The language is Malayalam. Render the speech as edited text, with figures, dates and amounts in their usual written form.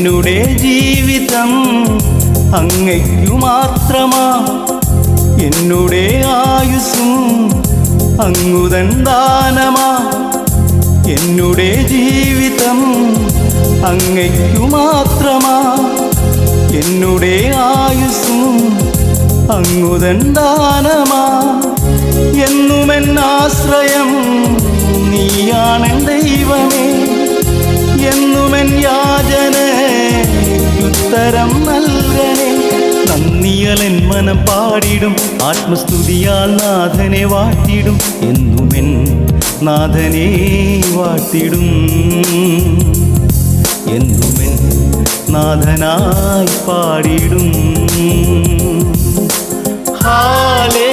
എന്നുടെ ജീവിതം അങ്ങയ്ക്കു മാത്രമാ, എന്നുടെ ആയുസ്സും അങ്ങുതൻ ദാനമാ. എന്നുടെ ജീവിതം അങ്ങയ്ക്കു മാത്രമാ, എന്നുടെ ആയുസ്സും അങ്ങുതൻ ദാനമാ. എന്നുമെന്നാശ്രയം നീയാണെൻ ദൈവമേ, എന്നുമെൻ യാചനയ്ക്കുത്തരം നൽകണേ. നന്ദിയലൻ മനം പാടിടും, ആത്മസ്തുതിയാൽ നാഥനെ വാഴ്ത്തിടും. എന്നുമെൻ നാഥനെ വാഴ്ത്തിടും, എന്നുമെൻ നാഥനായി പാടിടും. ഹാലേ